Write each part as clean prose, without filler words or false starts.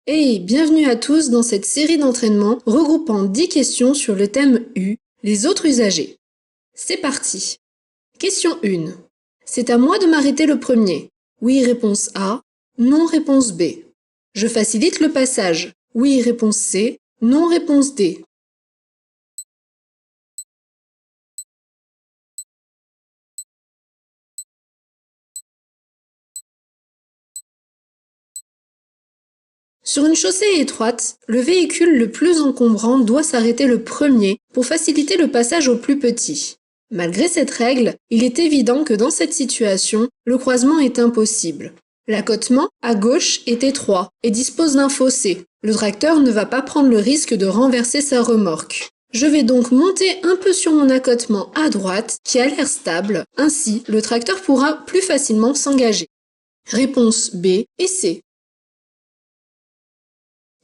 Hey, bienvenue à tous dans cette série d'entraînement regroupant 10 questions sur le thème U, les autres usagers. C'est parti. Question 1. C'est à moi de m'arrêter le premier. Oui, réponse A. Non, réponse B. Je facilite le passage. Oui, réponse C. Non, réponse D. Sur une chaussée étroite, le véhicule le plus encombrant doit s'arrêter le premier pour faciliter le passage au plus petit. Malgré cette règle, il est évident que dans cette situation, le croisement est impossible. L'accotement, à gauche, est étroit et dispose d'un fossé. Le tracteur ne va pas prendre le risque de renverser sa remorque. Je vais donc monter un peu sur mon accotement à droite, qui a l'air stable, ainsi le tracteur pourra plus facilement s'engager. Réponse B et C.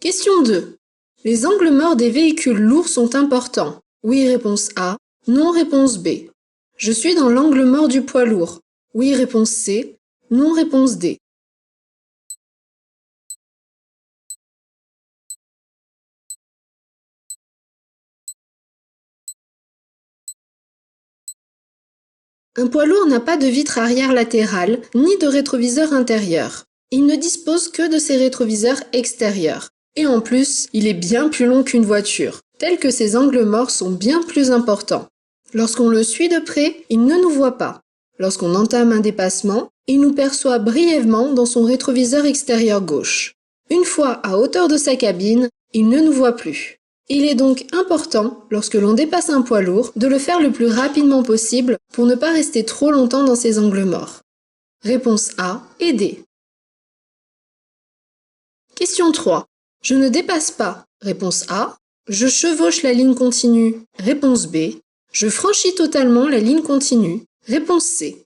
Question 2. Les angles morts des véhicules lourds sont importants. Oui, réponse A. Non, réponse B. Je suis dans l'angle mort du poids lourd. Oui, réponse C. Non, réponse D. Un poids lourd n'a pas de vitre arrière latérale ni de rétroviseur intérieur. Il ne dispose que de ses rétroviseurs extérieurs. Et en plus, il est bien plus long qu'une voiture, tel que ses angles morts sont bien plus importants. Lorsqu'on le suit de près, il ne nous voit pas. Lorsqu'on entame un dépassement, il nous perçoit brièvement dans son rétroviseur extérieur gauche. Une fois à hauteur de sa cabine, il ne nous voit plus. Il est donc important, lorsque l'on dépasse un poids lourd, de le faire le plus rapidement possible pour ne pas rester trop longtemps dans ses angles morts. Réponse A et D. Question 3. Je ne dépasse pas. Réponse A. Je chevauche la ligne continue. Réponse B. Je franchis totalement la ligne continue. Réponse C.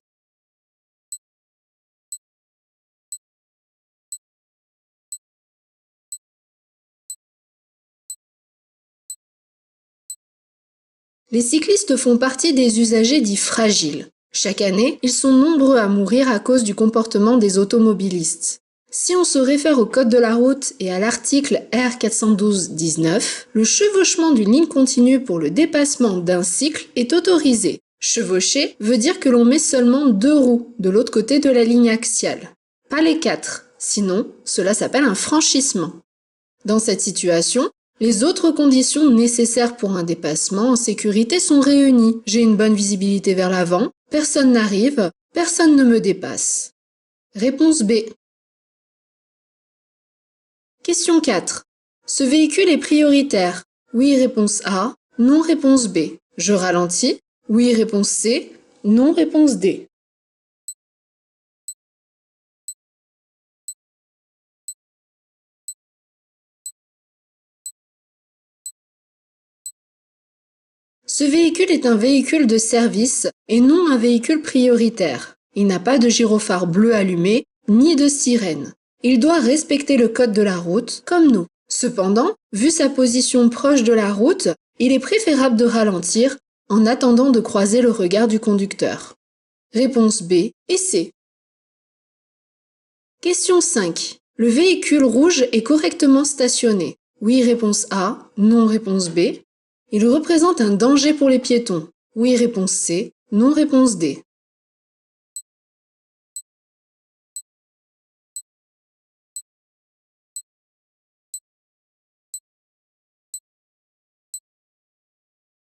Les cyclistes font partie des usagers dits fragiles. Chaque année, ils sont nombreux à mourir à cause du comportement des automobilistes. Si on se réfère au code de la route et à l'article R412-19, le chevauchement d'une ligne continue pour le dépassement d'un cycle est autorisé. Chevaucher veut dire que l'on met seulement 2 roues de l'autre côté de la ligne axiale, pas les 4, sinon cela s'appelle un franchissement. Dans cette situation, les autres conditions nécessaires pour un dépassement en sécurité sont réunies. J'ai une bonne visibilité vers l'avant, personne n'arrive, personne ne me dépasse. Réponse B. Question 4. Ce véhicule est prioritaire. Oui, réponse A. Non, réponse B. Je ralentis. Oui, réponse C. Non, réponse D. Ce véhicule est un véhicule de service et non un véhicule prioritaire. Il n'a pas de gyrophare bleu allumé ni de sirène. Il doit respecter le code de la route comme nous. Cependant, vu sa position proche de la route, il est préférable de ralentir en attendant de croiser le regard du conducteur. Réponse B et C. Question 5. Le véhicule rouge est correctement stationné. Oui, réponse A. Non, réponse B. Il représente un danger pour les piétons. Oui, réponse C. Non, réponse D.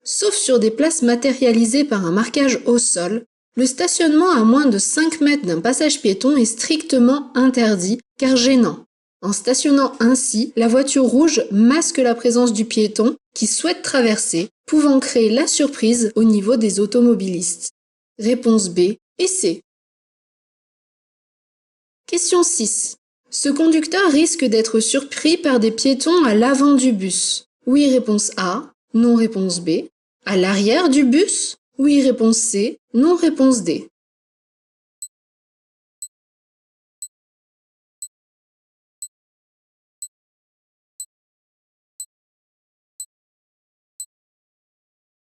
Sauf sur des places matérialisées par un marquage au sol, le stationnement à moins de 5 mètres d'un passage piéton est strictement interdit car gênant. En stationnant ainsi, la voiture rouge masque la présence du piéton qui souhaite traverser, pouvant créer la surprise au niveau des automobilistes. Réponse B et C. Question 6. Ce conducteur risque d'être surpris par des piétons à l'avant du bus. Oui, réponse A. Non, réponse B. À l'arrière du bus? Oui, réponse C. Non, réponse D.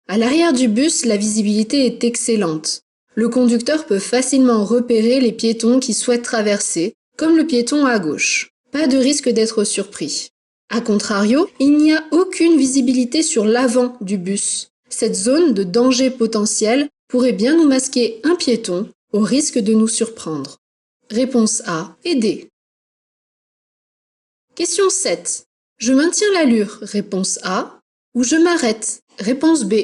À l'arrière du bus, la visibilité est excellente. Le conducteur peut facilement repérer les piétons qui souhaitent traverser, comme le piéton à gauche. pas de risque d'être surpris. A contrario, il n'y a aucune visibilité sur l'avant du bus. Cette zone de danger potentiel pourrait bien nous masquer un piéton au risque de nous surprendre. Réponse A, aider. Question 7. Je maintiens l'allure, réponse A, ou je m'arrête, réponse B.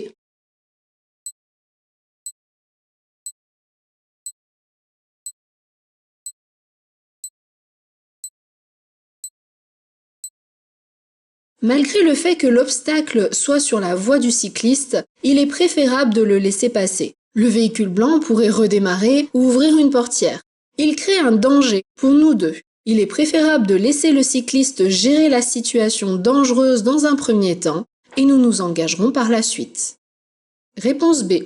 Malgré le fait que l'obstacle soit sur la voie du cycliste, il est préférable de le laisser passer. Le véhicule blanc pourrait redémarrer ou ouvrir une portière. Il crée un danger pour nous deux. Il est préférable de laisser le cycliste gérer la situation dangereuse dans un premier temps et nous nous engagerons par la suite. Réponse B.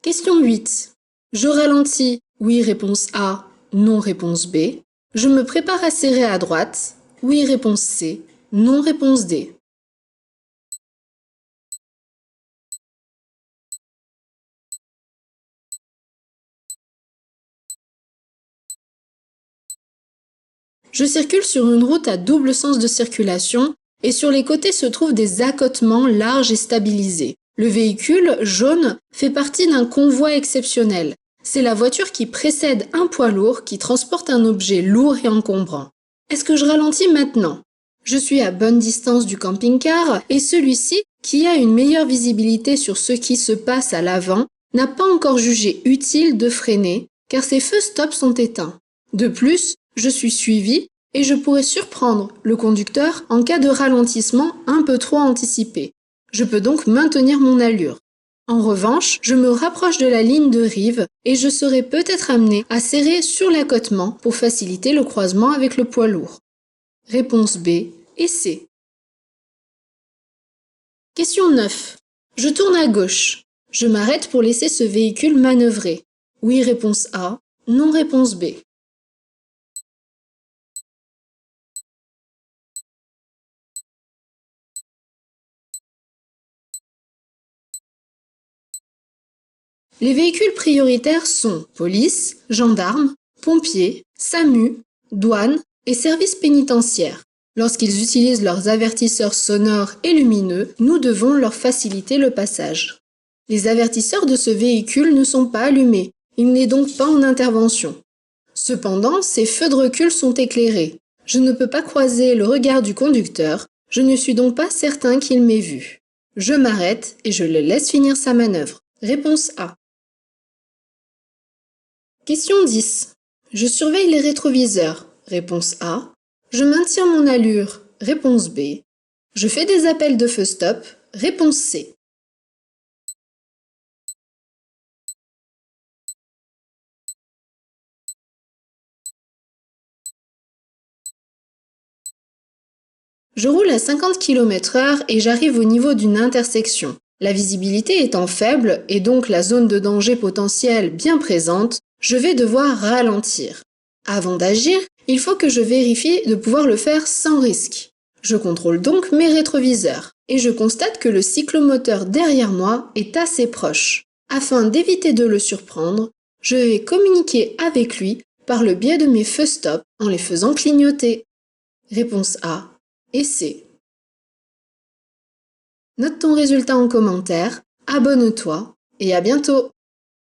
Question 8. Je ralentis. Oui, réponse A. Non, réponse B. Je me prépare à serrer à droite. Oui, réponse C. Non, réponse D. Je circule sur une route à double sens de circulation et sur les côtés se trouvent des accotements larges et stabilisés. Le véhicule jaune fait partie d'un convoi exceptionnel. C'est la voiture qui précède un poids lourd qui transporte un objet lourd et encombrant. Est-ce que je ralentis maintenant? Je suis à bonne distance du camping-car et celui-ci, qui a une meilleure visibilité sur ce qui se passe à l'avant, n'a pas encore jugé utile de freiner car ses feux stop sont éteints. De plus, je suis suivi et je pourrais surprendre le conducteur en cas de ralentissement un peu trop anticipé. Je peux donc maintenir mon allure. En revanche, je me rapproche de la ligne de rive et je serai peut-être amené à serrer sur l'accotement pour faciliter le croisement avec le poids lourd. Réponse B et C. Question 9. Je tourne à gauche. Je m'arrête pour laisser ce véhicule manœuvrer. Oui, réponse A. Non, réponse B. Les véhicules prioritaires sont police, gendarmes, pompiers, SAMU, douane et services pénitentiaires. Lorsqu'ils utilisent leurs avertisseurs sonores et lumineux, nous devons leur faciliter le passage. Les avertisseurs de ce véhicule ne sont pas allumés, il n'est donc pas en intervention. Cependant, ces feux de recul sont éclairés. Je ne peux pas croiser le regard du conducteur, je ne suis donc pas certain qu'il m'ait vu. Je m'arrête et je le laisse finir sa manœuvre. Réponse A. Question 10. Je surveille les rétroviseurs. Réponse A. Je maintiens mon allure. Réponse B. Je fais des appels de feu stop. Réponse C. Je roule à 50 km/h et j'arrive au niveau d'une intersection. La visibilité étant faible et donc la zone de danger potentiel bien présente, je vais devoir ralentir. Avant d'agir, il faut que je vérifie de pouvoir le faire sans risque. Je contrôle donc mes rétroviseurs et je constate que le cyclomoteur derrière moi est assez proche. Afin d'éviter de le surprendre, je vais communiquer avec lui par le biais de mes feux stop en les faisant clignoter. Réponse A et C. Note ton résultat en commentaire, abonne-toi et à bientôt!